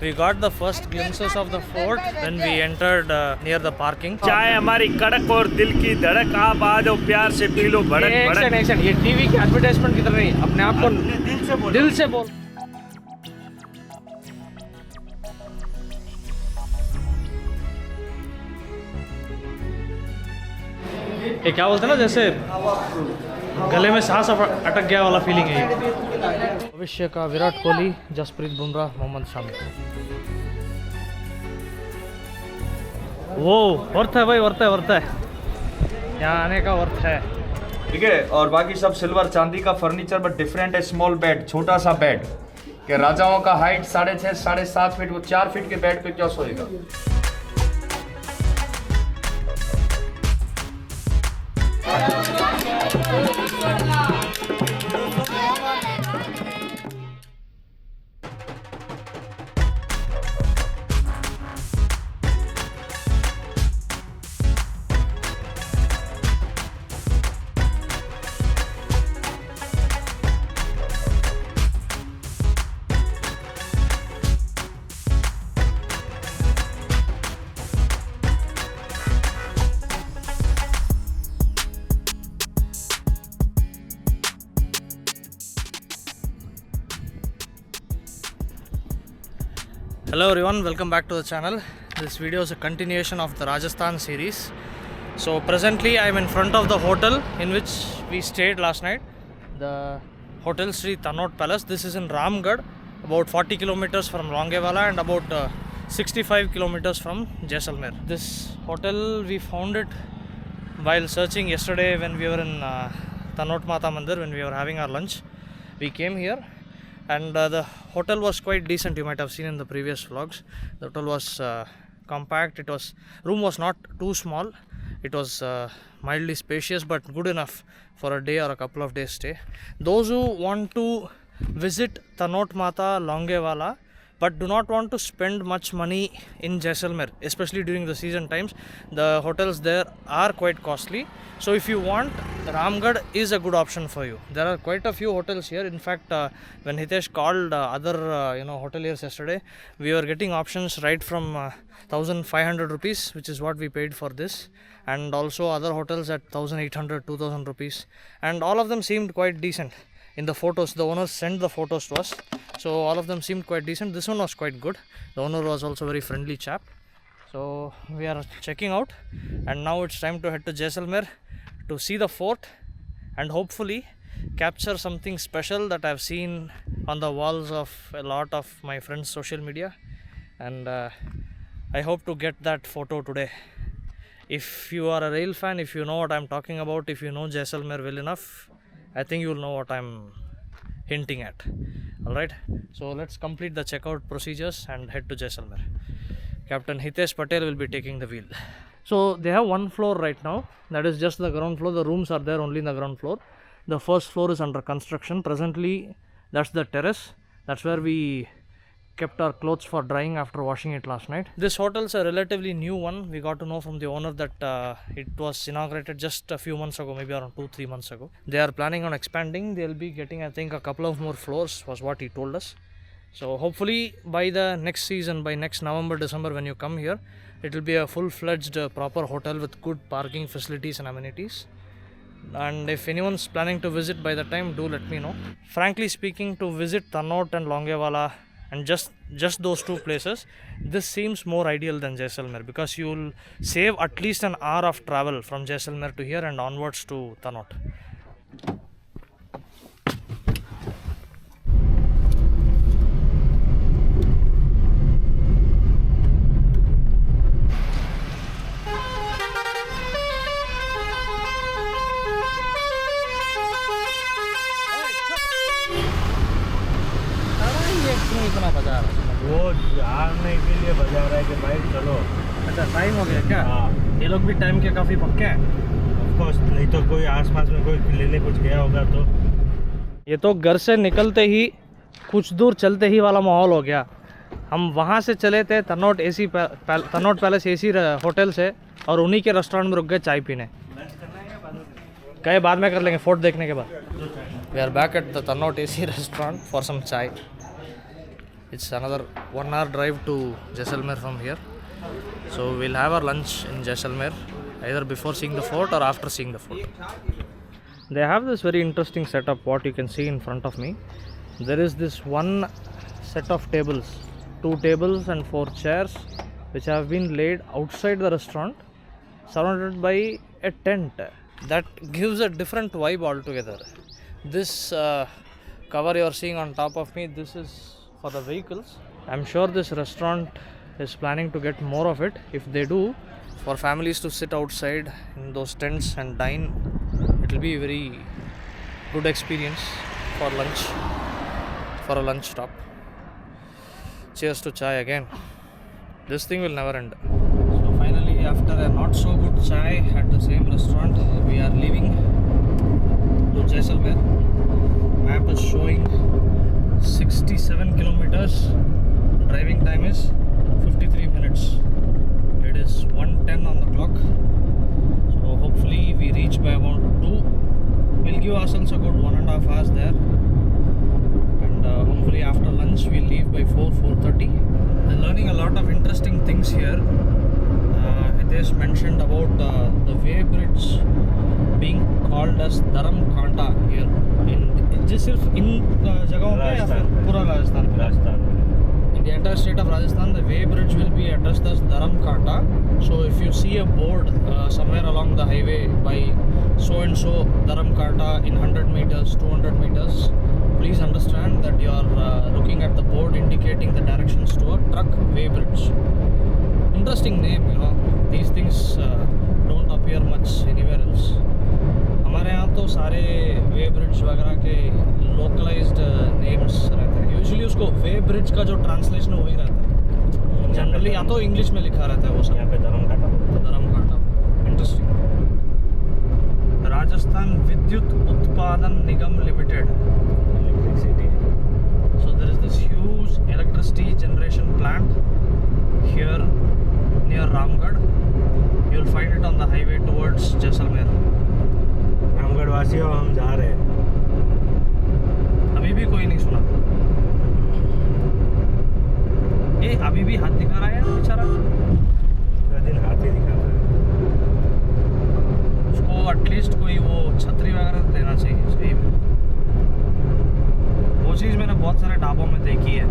We got the first glimpses of the fort when we entered near the parking. चाय हमारी कड़क और दिल की धड़क, आप आ जाओ प्यार से पी लो भड़क भड़क। एक्शन ये टीवी की एडवर्टाइजमेंट की तरह नहीं, अपने आप को दिल से बोल। ये क्या बोलते हैं ना, जैसे गले में सांस अटक गया वाला फीलिंग है ये। भविष्य का विराट कोहली, जसप्रीत बुमराह, मोहम्मद शामी। वो वर्थ है भाई, वर्थ है यहाँ आने का वर्थ है। ठीक है, और बाकी सब सिल्वर चांदी का फर्नीचर, बट डिफरेंट है। स्मॉल बेड, छोटा सा बेड कि राजाओं का हाइट 6.5 7.5 फीट, वो 4 फीट के बेड पे क्या सोएगा। Hello everyone, welcome back to the channel. This video is a continuation of the Rajasthan series. So presently I am in front of the hotel in which we stayed last night, the Hotel Sri Thannaut Palace. This is in Ramgarh, about 40 kilometers from Longewala and about 65 kilometers from Jaisalmer. This hotel we found it while searching yesterday when we were in Thannaut Mata Mandir, when we were having our lunch. We came here and the hotel was quite decent. You might have seen in the previous vlogs. The hotel was compact. Room was not too small. It was mildly spacious but good enough for a day or a couple of days stay. Those who want to visit Thannaut Mata, Longewala, but do not want to spend much money in Jaisalmer, especially during the season times, the hotels there are quite costly. So if you want, Ramgarh is a good option for you. There are quite a few hotels here. In fact, when Hitesh called other hoteliers yesterday, we were getting options right from 1,500 rupees, which is what we paid for this, and also other hotels at 1,800, 2,000 rupees, and all of them seemed quite decent. In the photos, the owners sent the photos to us, so all of them seemed quite decent. This one was quite good. The owner was also very friendly chap. So we are checking out, and now it's time to head to Jaisalmer to see the fort and hopefully capture something special that I've seen on the walls of a lot of my friends' social media, and I hope to get that photo today. If you are a rail fan, if you know what I'm talking about, if you know Jaisalmer well enough, I think you will know what I'm hinting at. Alright, so let's complete the checkout procedures and head to Jaisalmer. Captain Hitesh Patel will be taking the wheel. So they have one floor right now, that is just the ground floor. The rooms are there only in the ground floor. The first floor is under construction. Presently that's the terrace. That's where we kept our clothes for drying after washing it last night. This hotel is a relatively new one. We got to know from the owner that it was inaugurated just a few months ago, maybe around 2-3 months ago. They are planning on expanding. They'll be getting, I think, a couple of more floors, was what he told us. So hopefully by the next season, by next November, December, when you come here, it will be a full-fledged proper hotel with good parking facilities and amenities. And if anyone's planning to visit by the time, do let me know. Frankly speaking, to visit Thannaut and Longewala and just those two places, this seems more ideal than Jaisalmer, because you will save at least an hour of travel from Jaisalmer to here and onwards to Thannaut. इतना बजा रहा है वो हारने के लिए बजा रहा है कि भाई चलो। अच्छा, टाइम हो गया क्या? हाँ, ये लोग भी टाइम के काफ़ी पक्के हैं। ऑफ कोर्स, नहीं तो कोई आसपास में कोई लेने कुछ गया होगा तो। ये तो घर से निकलते ही कुछ दूर चलते ही वाला माहौल हो गया। हम वहाँ से चले थे तन्नौट पैलेस एसी होटल से, और उन्हीं के रेस्टोरेंट में रुक गए चाय पीने। कहे बाद में कर लेंगे फोर्ट देखने के बाद। We are back at the Tannot AC restaurant for some chai. It's another 1 hour drive to Jaisalmer from here. So we'll have our lunch in Jaisalmer, either before seeing the fort or after seeing the fort. They have this very interesting setup, what you can see in front of me. There is this one set of tables, 2 tables and 4 chairs, which have been laid outside the restaurant, surrounded by a tent. That gives a different vibe altogether. This cover you are seeing on top of me, this is for the vehicles. I'm sure this restaurant is planning to get more of it. If they do, for families to sit outside in those tents and dine, it will be a very good experience for lunch, for a lunch stop. Cheers to chai again. This thing will never end. So finally, after a not so good chai at the same restaurant, we are leaving to Jaisalmer. Map is showing 67 kilometers. Driving time is 53 minutes. It is 1:10 on the clock. So hopefully we reach by about 2. We'll give ourselves a good 1.5 hours there. And hopefully after lunch we'll leave by 4:30. I'm learning a lot of interesting things here. Hitesh mentioned about the way bridge being called as Dharam Kanta here. जो सिर्फ इन जगहों पे या फिर पूरा राजस्थान में? In the entire state of Rajasthan, the way bridge will be addressed as Dharam Kanta. So if you see a board somewhere along the highway by so and so Dharam Kanta in 100 meters, 200 meters, please understand that you are looking at the board indicating the directions to a truck way bridge. Interesting name, you know. These things don't appear much anywhere else. हमारे यहाँ तो सारे वे bridge वगैरह के localised names रहते हैं. Usually उसको वे bridge का जो ट्रांसलेशन वही रहता है. जनरली या तो इंग्लिश में लिखा रहता है वो सब. यहाँ पे धर्म काटा. Interesting. Rajasthan Vidyut Utpadan Nigam limited. Electricity. So there is this huge electricity generation plant here near Ramgarh. You will find it on the highway towards Jaisalmer. Ramgarh वासियों, हम जा रहे हैं. अभी भी कोई नहीं सुना. ये अभी भी हाथ दिखा रहा है बेचारा. पूरा दिन हाथ ही दिखा रहा है. उसको एटलीस्ट कोई वो छतरी वगैरह देना चाहिए. सही में वो चीज़ मैंने बहुत सारे ढाबों में देखी है.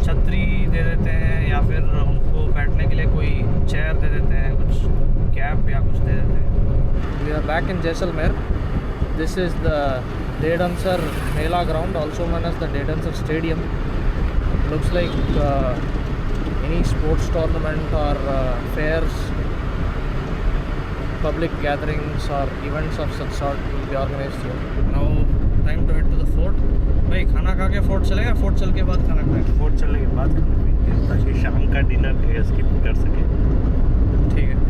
छतरी दे देते हैं या फिर उनको बैठने के लिए कोई चेयर दे देते हैं, कुछ कैप या कुछ दे देते हैं. We are back in Jaisalmer. This is the Dedansar Mela ground, also known as the Dedansar Stadium. Looks like any sports tournament or fairs, public gatherings or events of such sort will be organized here. Now time to head to the fort. भाई खाना खा के fort चलेगा, fort चल के बाद खाना खाएंगे. फोर्ट चलने के बाद खाना खाएंगे ताकि शाम का डिनर स्किप कर सके. ठीक है.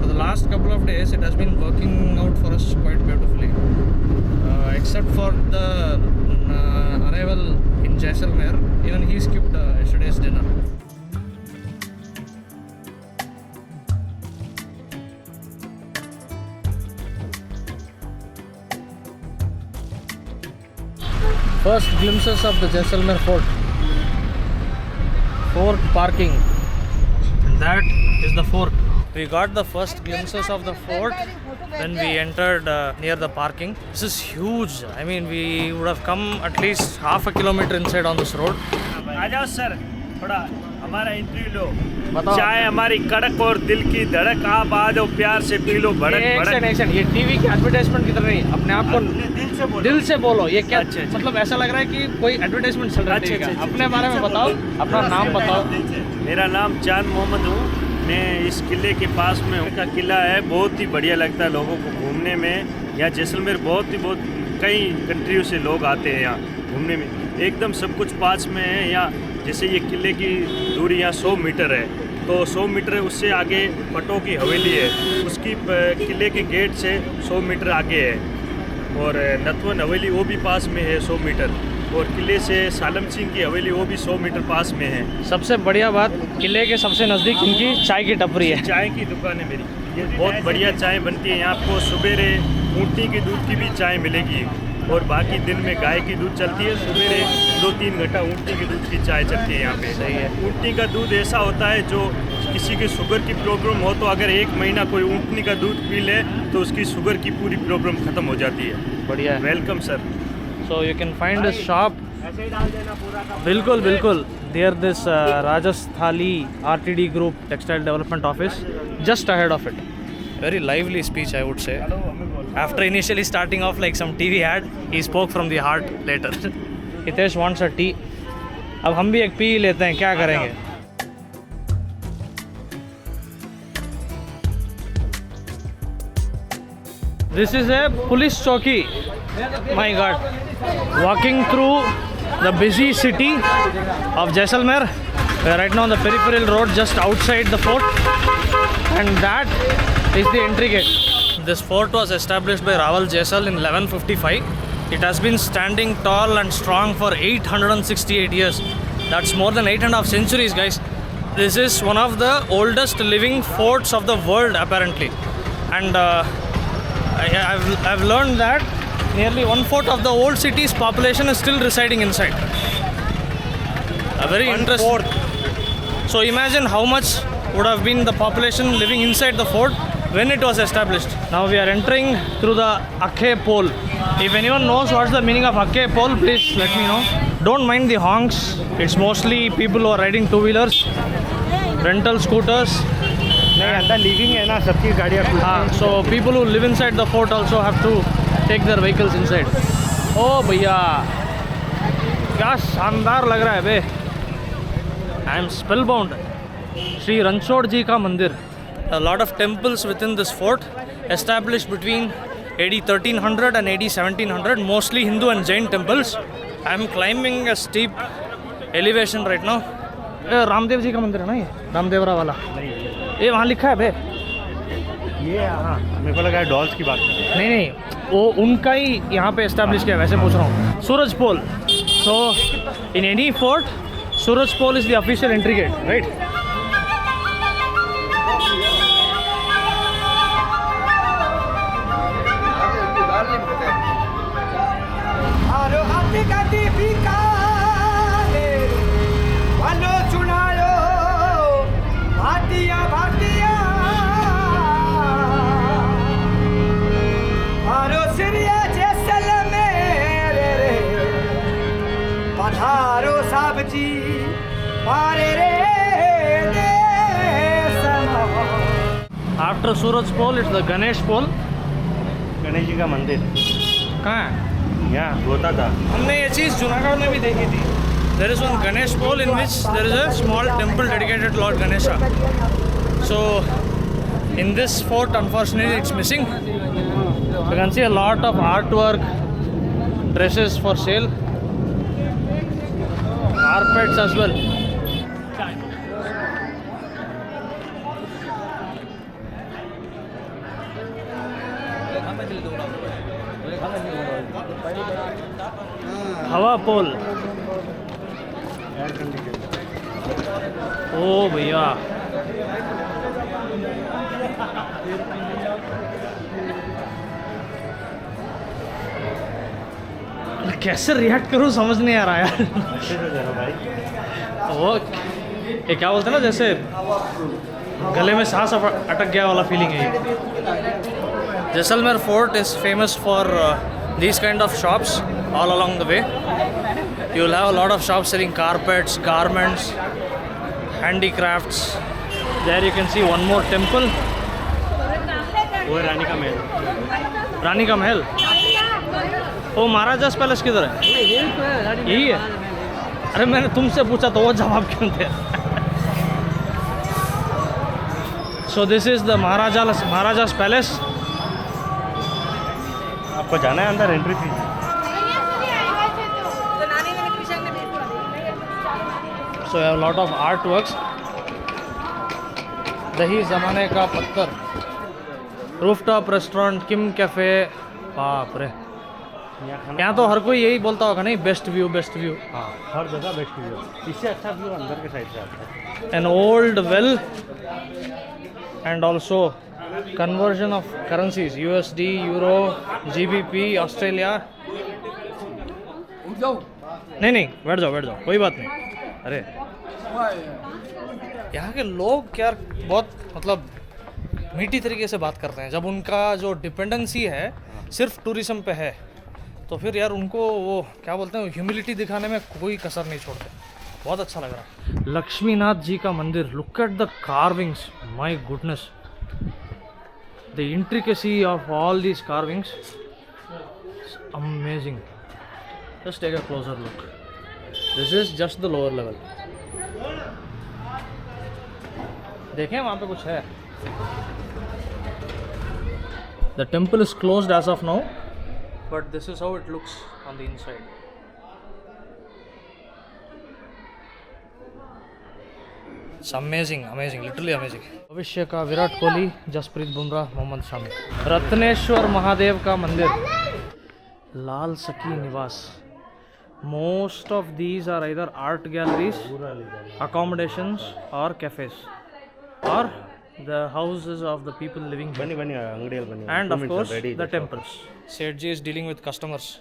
For the last couple of days, it has been working out for us quite beautifully. Except for the arrival in Jaisalmer, even he skipped yesterday's dinner. First glimpses of the Jaisalmer fort. Fort parking. And that is the fort. We got the first glimpses of the fort when we entered near the parking. This is huge. I mean, we would have come at least half a kilometer inside on this road. आ जाओ sir, थोड़ा हमारा interview लो. बताओ. चाय हमारी कड़क और दिल की धड़क, आप आ जाओ प्यार से पी लो भड़क भड़क. एक्शन. ये टीवी की एडवर्टाइजमेंट की तरह नहीं. अपने आप को दिल से बोलो. ये क्या मतलब ऐसा लग रहा है कि कोई एडवर्टाइजमेंट चल रहा है. अपने बारे में बताओ, अपना नाम बताओ. मेरा नाम चांद मोहम्मद हूँ. मैं इस किले के पास में उनका किला है. बहुत ही बढ़िया लगता है लोगों को घूमने में. यहाँ जैसलमेर बहुत कई कंट्रियों से लोग आते हैं यहाँ घूमने में. एकदम सब कुछ पास में है. यहाँ जैसे ये किले की दूरी यहाँ 100 मीटर है, तो 100 मीटर उससे आगे पटों की हवेली है. उसकी किले के गेट से 100 मीटर आगे है. और नतवन हवेली वो भी पास में है 100 मीटर. और किले से सालम सिंह की हवेली वो भी 100 मीटर पास में है. सबसे बढ़िया बात, किले के सबसे नज़दीक इनकी चाय की टपरी है. चाय की दुकान है मेरी. ये बहुत बढ़िया चाय बनती है यहाँ. आपको सुबेरे ऊँटनी के दूध की भी चाय मिलेगी. और बाकी दिन में गाय की दूध चलती है, सवेरे 2-3 घंटा ऊँटनी के दूध की चाय चलती है यहाँ पे। सही है। ऊँटनी का दूध ऐसा होता है जो किसी की शुगर की प्रॉब्लम हो तो अगर 1 महीना कोई ऊँटनी का दूध पी ले तो उसकी शुगर की पूरी प्रॉब्लम ख़त्म हो जाती है। बढ़िया है। Welcome sir. So you can find this shop. ऐसे ही डाल देना पूरा का। बिल्कुल बिल्कुल, there this Rajasthali RTD group textile development office just ahead of it. Very lively speech, I would say. After initially starting off like some TV ad, he spoke from the heart later. Hitesh wants a tea. अब हम भी एक P लेते हैं, क्या करेंगे? This is a police chowki. My God, walking through the busy city of Jaisalmer. We are right now on the peripheral road just outside the fort, and that is the entry gate. This fort was established by Rawal Jaisal in 1155. It has been standing tall and strong for 868 years. That's more than 8.5 centuries, guys. This is one of the oldest living forts of the world, apparently. And I've learned that nearly 1/4 of the old city's population is still residing inside. A very interesting. So imagine how much would have been the population living inside the fort when it was established. Now we are entering through the Akhe Pole. If anyone knows what's the meaning of Akhe Pole, please let me know. Don't mind the honks. It's mostly people who are riding two-wheelers, rental scooters. नहीं, अंदर living है ना, सबकी गाड़ियाँ खुलती हैं। So people who live inside the fort also have to take their vehicles inside. Oh भैया, क्या शानदार लग रहा है बे. I am spellbound. Sri Ranchod Ji का मंदिर. A lot of temples within this fort, established between AD 1300 and AD 1700, mostly Hindu and Jain temples. I am climbing a steep elevation right now. Ramdev ji का मंदिर है ना ये, रामदेवरा वाला. ये वहाँ लिखा है बे. ये हाँ, मेरे को लगा डॉल्स की बात कर रहे हैं। नहीं, वो उनका ही यहाँ पे एस्टेब्लिश किया, वैसे पूछ रहा हूँ. सूरज पोल. So in any fort, Suraj Pole is the official entry gate, right? After Suraj Pole, it's the Ganesh Pole. Ganesh ji का मंदिर कहाँ है? यहाँ होता था। हमने ये चीज़ जूनागढ़ में भी देखी थी. There is one Ganesh Pole in which there is a small temple dedicated to Lord Ganesha. So in this fort, unfortunately, it's missing. You can see a lot of artwork, dresses for sale, carpets as well. हवा पोल. ओ भैया, कैसे react करूं समझ नहीं आ रहा यार. वो ये क्या बोलते हैं ना, जैसे गले में सांस अटक गया वाला फीलिंग है ये. Jaisalmer fort is famous for these kind of shops all along the way. You will have a lot of shops selling carpets, garments, handicrafts. There you can see one more temple. वो है रानी का महल। रानी का महल। वो महाराजास palace किधर है? यही है। अरे मैंने तुमसे पूछा तो वो जवाब क्यों दे? So this is the Maharaja's palace. आपको जाना है अंदर, entry fee. So I have a lot of artworks. दही ज़माने का पत्थर, रूफटॉप रेस्टोरेंट, किम कैफ़े. बाप रे, यहाँ तो हर कोई यही बोलता होगा नहीं, बेस्ट व्यू बेस्ट व्यू. हाँ, हर जगह बेस्ट व्यू। इससे अच्छा व्यू अंदर के साइड से आता है। An old well and also conversion of currencies, USD, Euro, GBP, Australia. नहीं नहीं, बैठ जाओ, कोई बात नहीं। अरे यहाँ के लोग यार बहुत मतलब मीठी तरीके से बात करते हैं। जब उनका जो डिपेंडेंसी है सिर्फ टूरिज्म पे है, तो फिर यार उनको वो क्या बोलते हैं, ह्यूमिलिटी दिखाने में कोई कसर नहीं छोड़ते। बहुत अच्छा लग रहा है। लक्ष्मीनाथ जी का मंदिर, look at the carvings, my goodness, the intricacy of all these carvings, amazing. Just take a closer look, this is just the lower level. देखें वहाँ पे कुछ है। The temple is closed as of now, but this is how it looks on the inside. It's amazing, literally amazing. भविष्य का विराट कोहली, जसप्रीत बुमराह, मोहम्मद शामी। रत्नेश्वर महादेव का मंदिर, लाल सकी निवास। Most of these are either art galleries, accommodations or cafes, or the houses of the people living here. And of course the temples. Seth Ji is dealing with customers,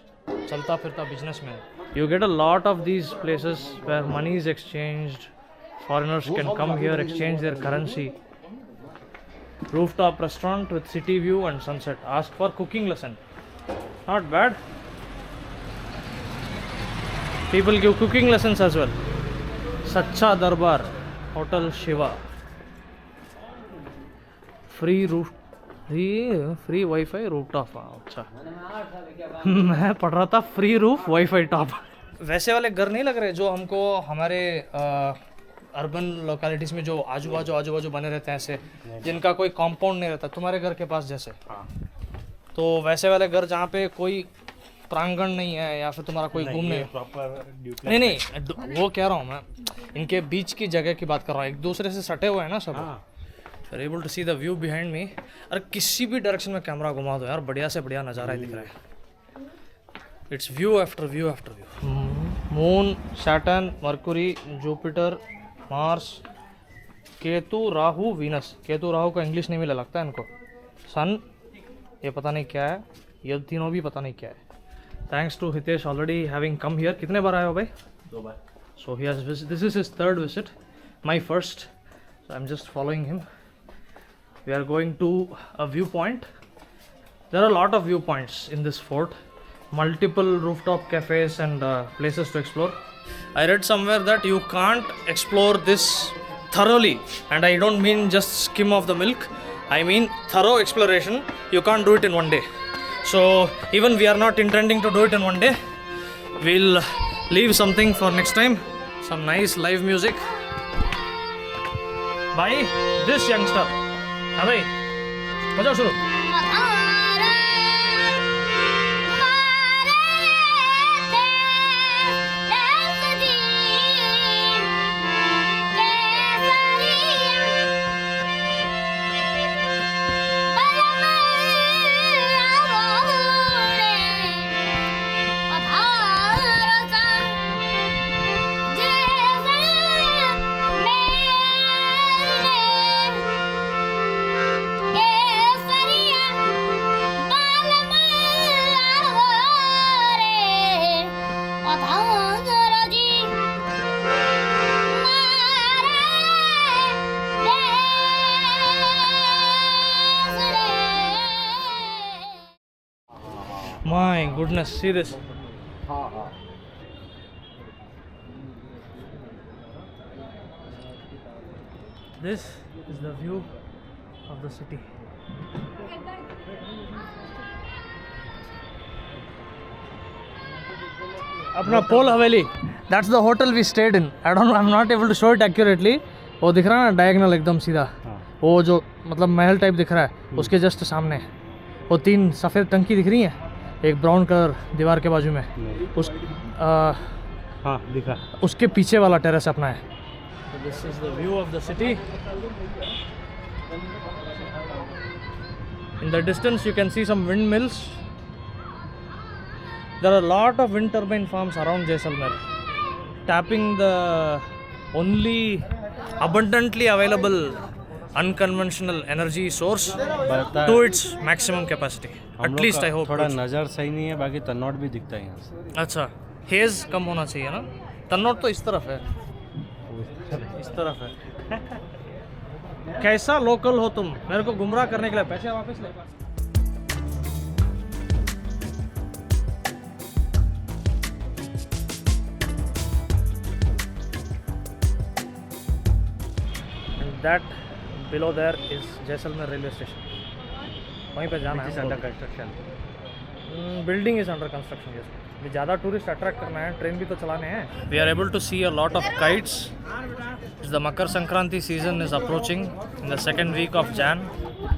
chalta firta businessman. You get a lot of these places where money is exchanged. Foreigners can come here, exchange their currency. Rooftop restaurant with city view and sunset. Ask for cooking lesson. Not bad. People give cooking lessons as well. Sacha Darbar, Hotel Shiva. Free Wi-Fi rooftop. अच्छा, मैं पढ़ रहा था free roof wifi top. वैसे वाले घर नहीं लग रहे जो हमको हमारे अर्बन लोकेलिटीज़ में जो आजू बाजू बने रहते हैं, ऐसे जिनका कोई कंपाउंड नहीं रहता, तुम्हारे घर के पास जैसे। तो वैसे वाले घर जहाँ पे कोई प्रांगण नहीं है या फिर तुम्हारा कोई घूमने नहीं, वो कह रहा हूँ मैं, इनके बीच की जगह की बात कर रहा हूँ। एक दूसरे से सटे हुए हैं ना सब। You are able to see the view behind me. अरे किसी भी डायरेक्शन में कैमरा घुमा दो यार, बढ़िया से बढ़िया नज़ारा ही दिख रहा है। It's view after view after view. Moon, Saturn, Mercury, Jupiter, Mars, Ketu, Rahu, Venus. Ketu Rahu का इंग्लिश नहीं मिला लगता है इनको। सन, ये पता नहीं क्या है, ये तीनों भी पता नहीं क्या है। Thanks to Hitesh already having come here. कितने बार आए हो भाई? 2 बार। So he has visit, this is his third visit, my first, so I am just following him. We are going to a view point. There are lot of view points in this fort, multiple rooftop cafes and places to explore. I read somewhere that you can't explore this thoroughly, and I don't mean just skim of the milk, I mean thorough exploration. You can't do it in one day. So even we are not intending to do it in one day. We'll leave something for next time, some nice live music by this youngster. हाँ भाई, बजाओ शुरू। My goodness, see this. This is the view of the city. अपना पोल हवेली, that's the hotel we stayed in. I'm not able to show it accurately. वो दिख रहा है ना डायगोनल एकदम सीधा, वो जो मतलब महल टाइप दिख रहा है, उसके जस्ट सामने वो 3 सफ़ेद टंकी दिख रही हैं, एक ब्राउन कलर दीवार के बाजू में, उस हाँ दिखा, उसके पीछे वाला टेरेस अपना है। This is the view of the city. In the distance you can see some windmills. There are lot of wind turbine farms around Jaisalmer, tapping the only abundantly available unconventional energy source to its maximum capacity. At least I hope. थोड़ा नज़र सही नहीं है, बाकी तन्नौट भी दिखता है यहाँ से। अच्छा, हेज कम होना चाहिए ना। तन्नोट तो इस तरफ है, इस तरफ है। कैसा लोकल हो तुम, मेरे को गुमराह करने के लिए। पैसे वापस ले। That below there is Jaisalmer railway station, वहीं पे जाना है। Under construction, building is under construction. Yes, ज़्यादा टूरिस्ट अट्रैक्ट करना है, ट्रेन भी तो चलाने हैं। We are able to see a lot of kites. The Makar Sankranti season is approaching in the second week of Jan.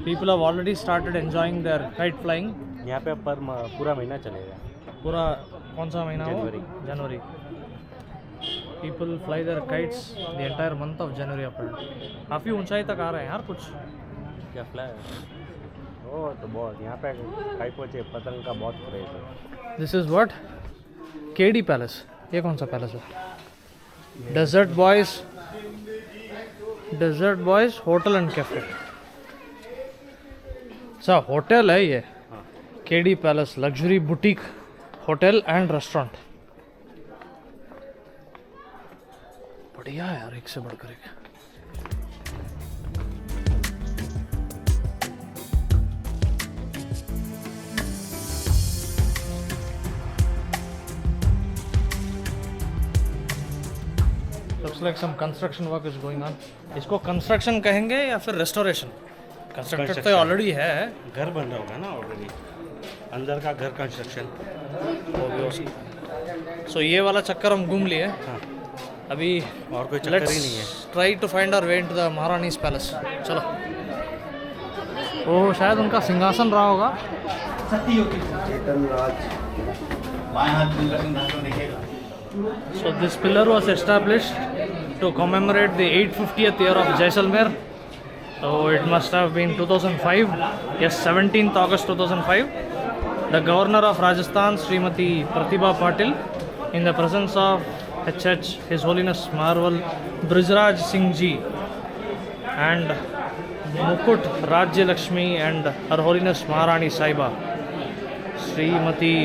People have already started enjoying their kite flying. यहाँ पे पर पूरा महीना चलेगा। पूरा कौन सा महीना हो? जनवरी। People fly their kites the entire month of January apparently. काफ़ी ऊंचाई तक आ रहे हैं यार कुछ। क्या फ्लाई ओ तो बहुत यहाँ पे काइट पहुँचे पतंग का बहुत क्रेज है। This is what? KD palace. ये कौन सा पैलेस है? Desert boys hotel and cafe. अच्छा होटल है ये। KD palace luxury boutique hotel and restaurant. बढ़िया है यार, एक से बढ़कर एक। Looks like some construction work is going on. इसको कंस्ट्रक्शन कहेंगे या फिर रेस्टोरेशन? कंस्ट्रक्टेड तो ऑलरेडी है। घर बन रहा होगा ना ऑलरेडी, अंदर का घर कंस्ट्रक्शन। सो ये वाला चक्कर हम घूम लिए। हाँ। अभी और कोई चक्कर ही नहीं है। Try to find our way into the Maharani's palace. चलो। वो शायद उनका सिंहासन रहा होगा। So this pillar was established to commemorate the 850th year of Jaisalmer. So it must have been 2005. Yes, 17th August 2005. The Governor of Rajasthan, Srimati Pratibha Patil, in the presence of HH, His Holiness Marwal Brijraj Singh Ji, and Mukut Rajya Lakshmi and Her Holiness Maharani Saiba, Srimati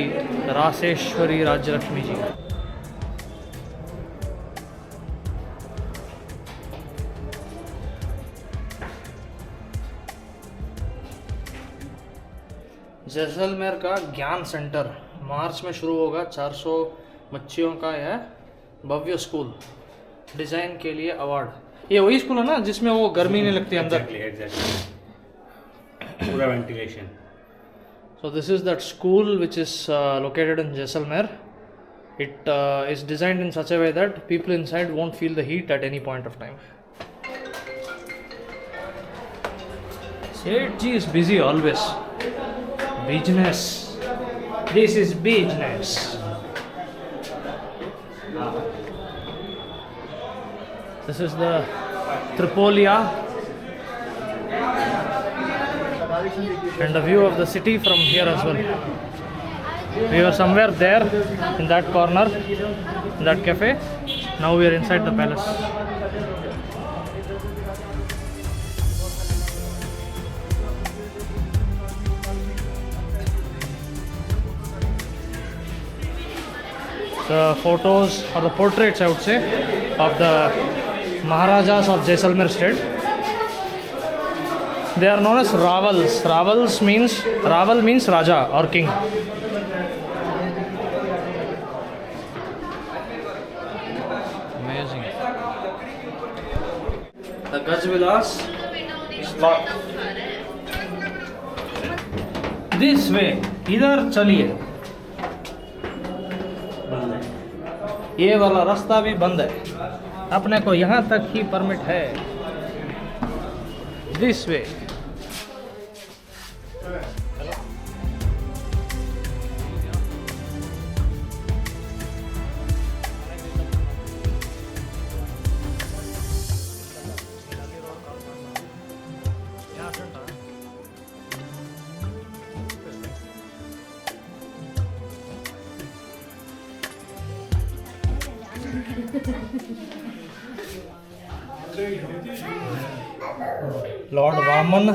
Raseshwari Rajya Lakshmi Ji. Jaisalmer का ज्ञान centre मार्च में शुरू होगा। 400 बच्चियों का यह भव्य school design के लिए अवार्ड। ये वही स्कूल है ना जिसमें वो गर्मी नहीं लगती अंदर? एग्जैक्टली, पूरा ventilation. So this is that school which is located in Jaisalmer. It is designed in such a way that people inside won't feel the heat at any point of time. Seth ji is busy always. Business. This is business. This is the Tripolia and the view of the city from here as well. We were somewhere there in that corner, in that cafe. Now we are inside the palace. The photos or the portraits, I would say, of the Maharajas of Jaisalmer state. They are known as Ravals. Raval means Raja or King. Amazing. The Gajvilas is locked. This way. इधर चलिए। ये वाला रास्ता भी बंद है, अपने को यहाँ तक ही परमिट है। This way. Lord Vaman,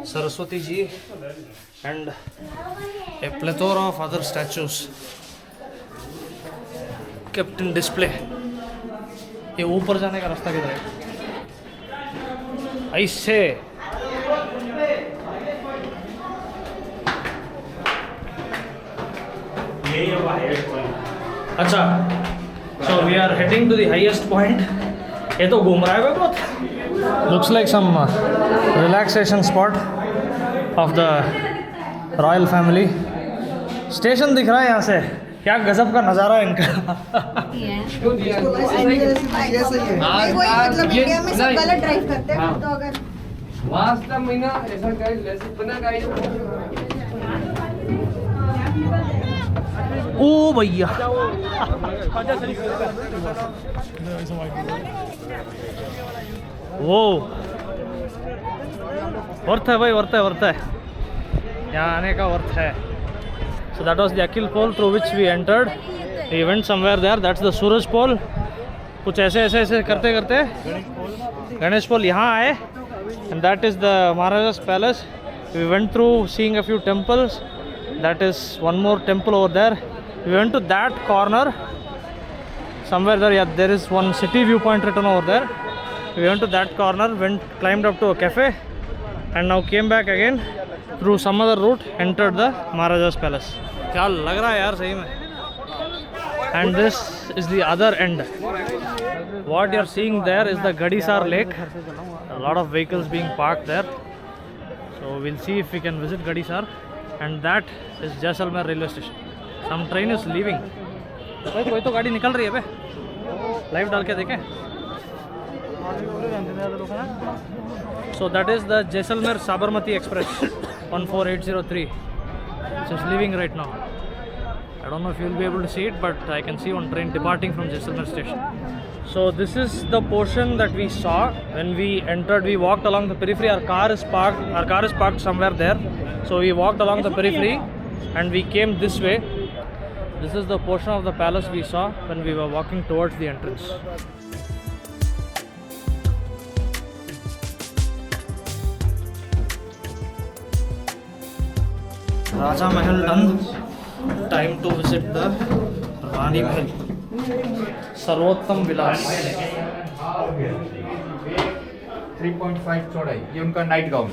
Saraswati ji, and a plethora of other statues. kept in display. ये ऊपर जाने का रास्ता किधर है? ऐसे अच्छा, so we are heading to the highest point. ये तो घूम रहा है बहुत. Looks like some relaxation spot of the royal family. Station दिख रहा है यहाँ से. क्या गजब का नज़ारा है इनका. मतलब इंडिया में सब गलत ड्राइव करते हैं तो अगर वास्ता महीना ऐसा गाइड लेसन बना गाइड ओ भैया वो वर्थ है भाई, वर्थ है यहाँ आने का वर्थ है. So that was the Akhil pole through which we entered. We went somewhere there. That's the Suraj pole. कुछ ऐसे करते गणेश पोल यहाँ आए. And that is the Maharaja's palace. We went through seeing a few temples. That is one more temple over there. We went to that corner. Somewhere there, yeah, there is one city viewpoint written over there. We went to that corner, climbed up to a cafe, and now came back again through some other route, entered the Maharaja's palace. क्या लग रहा है यार सही में. And this is the other end. What you're seeing there is the Gadisar Lake. A lot of vehicles being parked there. So we'll see if we can visit Gadisar. And that is Jaisalmer railway station. Some train is leaving. भाई कोई तो गाड़ी निकल रही है बे. Live डाल के देखें. So that is the Jaisalmer Sabarmati Express 14803. Which is leaving right now. I don't know if you'll be able to see it, but I can see one train departing from Jaisalmer station. So this is the portion that we saw when we entered. We walked along the periphery. Our car is parked somewhere there. So we walked along the periphery and we came this way. This is the portion of the palace we saw when we were walking towards the entrance. Raja Mahal done. Time to visit the Rani Mahal. सर्वोत्तम विलास. 3.5 चौड़ाई, ये उनका night gown.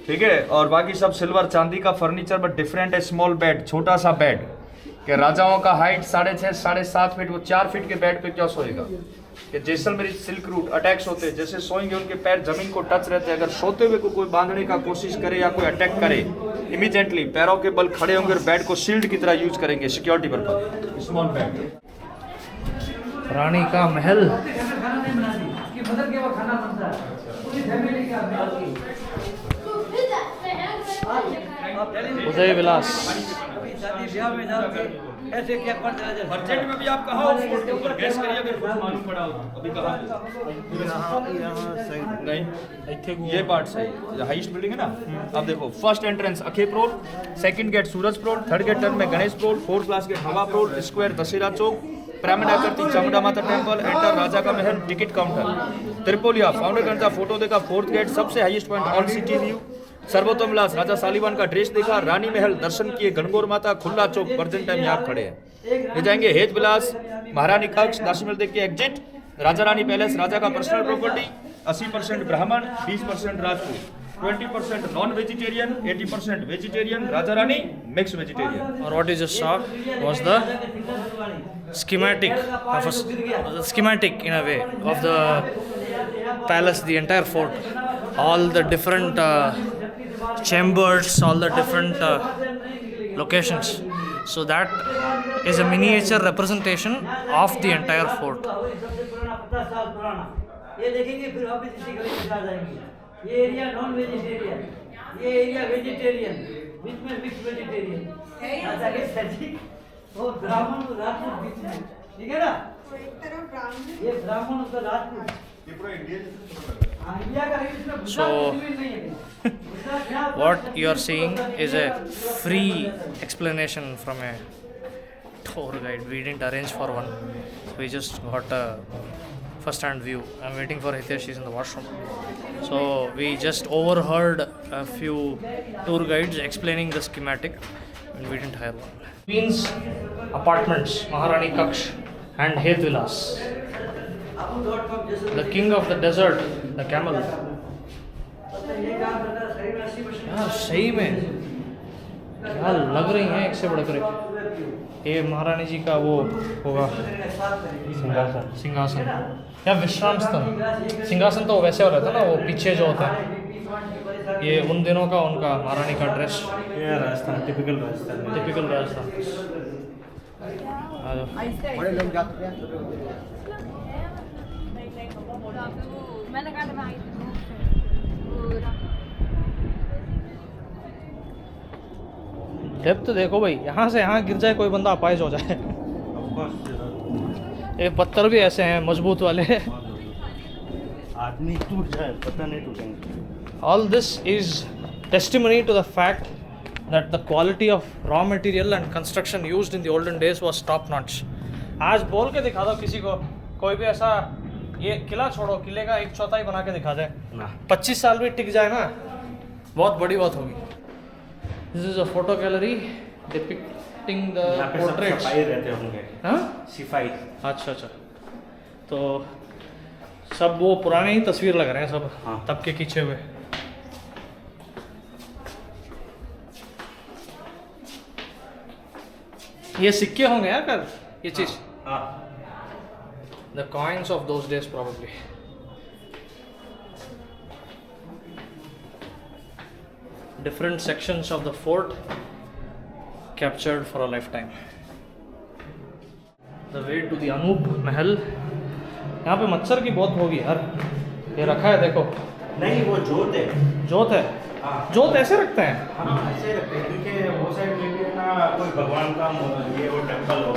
ठीक है, और बाकी सब silver चांदी का फर्नीचर, बट डिफरेंट है. स्मॉल बेड, छोटा सा बेड. कि राजाओं का हाइट 6.5 7.5 फीट, वो 4 फीट के बेड पे क्या सोएगा. कि जैसलमेरी सिल्क रूट अटैक्स होते हैं, जैसे सोएंगे उनके पैर जमीन को टच रहते हैं. अगर सोते हुए को कोई बांधने का कोशिश करे या कोई अटैक करे, इमीडिएटली पैरों के बल खड़े होंगे और बेड को शील्ड की तरह यूज करेंगे सिक्योरिटी पर्पज. Small bed. रानी का महल. उदय विलास. बजट में भी आप कहाँ हो फोर्ट के ऊपर गैस करिए अगर कुछ मालूम पड़ा हो. अभी कहाँ नहीं, ये पार्ट सही. हाईएस्ट बिल्डिंग है ना. अब देखो, first entrance Akhep road, second gate Suraj road, third gate turn में Ganesh road, fourth class gate Hawa road, square Dussehra Chowk, pyramid आकृति चामुंडा माता टेम्पल, एंटर राजा का महल, टिकट काउंटर, त्रिपोलिया फाउंडर का फोटो देखा, फोर्थ गेट सबसे highest point all city view, Sarvottam Vilas राजा सालीवान का ड्रेस देखा, रानी महल दर्शन किए, गणगौर माता, खुला चौक, प्रेजेंट टाइम यहाँ खड़े हैं. ले जाएंगे हेज विलास, महारानी कक्ष, दासी महल देख के एग्जिट, राजा रानी पैलेस, राजा का पर्सनल प्रॉपर्टी, 80% ब्राह्मण, 20% Rajput, 20% non vegetarian, 80% vegetarian, Raja Rani mix vegetarian. Or what you just saw was the schematic in a way of the palace, the entire fort, all the different chambers, all the different locations. So that is a miniature representation of the entire fort. ये देखेंगे फिर वापस इसी गली में आ जाएंगे. ये area non vegetarian, ये एरिया वेजिटेरियन, बीच में मिक्स वेजिटेरियन. राजा के सजी और ब्राह्मण और राजपूत बीच में. ठीक है ना. ये ब्राह्मण और राजपूत. ये पूरा इंडिया का है. इसमें So what you are seeing is a free explanation from a tour guide. We didn't arrange for one. We just got a first-hand view. I'm waiting for Hitesh, she's in the washroom. So we just overheard a few tour guides explaining the schematic and we didn't hire one. Queen's apartments, Maharani Kaksh. and Hetvilas. The king of the desert, the camel. यार सही में क्या लग रही हैं एक से बढ़कर एक। ये महारानी जी का वो होगा सिंहासन या विश्राम स्थल। सिंहासन तो वैसे हो रहता है ना, वो पीछे जो होता है। ये उन दिनों का उनका महारानी का ड्रेस। ये राजस्थान, टिपिकल राजस्थान। आ जाओ। बड़े लोग जाते हैं। मैंने कहा डेप्थ देखो भाई, यहाँ से यहाँ गिर जाए कोई बंदा अपाहिज हो जाए। ये पत्थर भी ऐसे हैं मजबूत वाले। आदमी टूट जाए पता नहीं टूटेंगे। All this is testimony to the fact that the quality of raw material and construction used in the olden days was top notch. आज बोल के दिखा दो किसी को, कोई भी ऐसा, ये किला छोड़ो, किले का 1/4 बना के दिखा दे, 25 साल भी टिक जाए ना, बहुत बड़ी बात होगी। This is a photo gallery depicting the portraits. सिपाही रहते होंगे। हाँ? सिपाही। अच्छा। तो सब वो पुराने ही तस्वीर लग रहे हैं सब। हाँ। तब के खींचे हुए। ये सिक्के होंगे यार कर, ये चीज। The coins of those days probably. Different sections of the fort captured for a lifetime. The way to the Anup Mahal. यहाँ पे मच्छर की बहुत होगी यार। ये रखा है देखो। नहीं वो जोत है। जोत है। जोत ऐसे रखते हैं। हाँ ऐसे रखते हैं क्योंकि वो साइड में भी ना कोई भगवान का ये वो टेम्पल हो।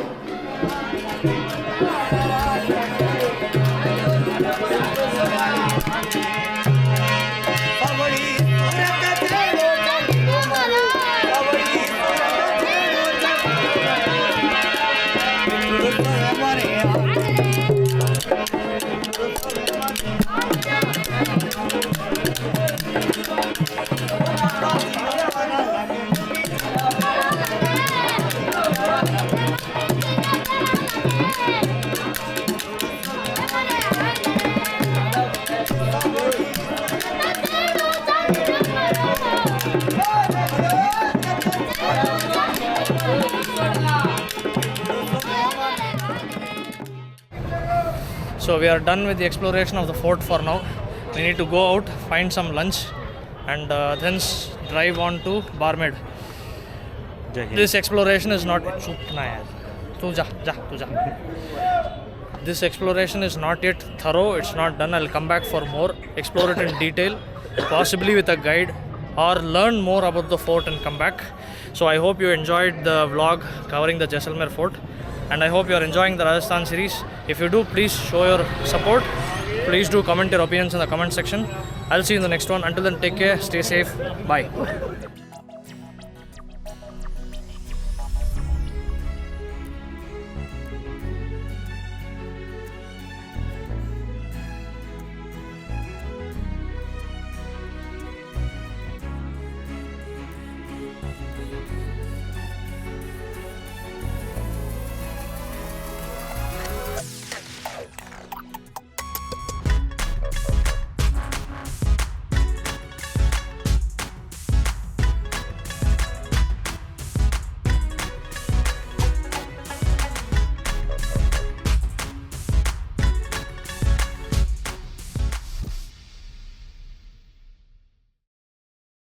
So we are done with the exploration of the fort for now. We need to go out, find some lunch, and then drive on to Barmed. This exploration is not. This exploration is not yet thorough. It's not done. I'll come back for more. Explore it in detail, possibly with a guide, or learn more about the fort and come back. So I hope you enjoyed the vlog covering the Jaisalmer fort. And I hope you are enjoying the Rajasthan series. If you do, please show your support. Please do comment your opinions in the comment section. I'll see you in the next one. Until then, take care, stay safe, bye.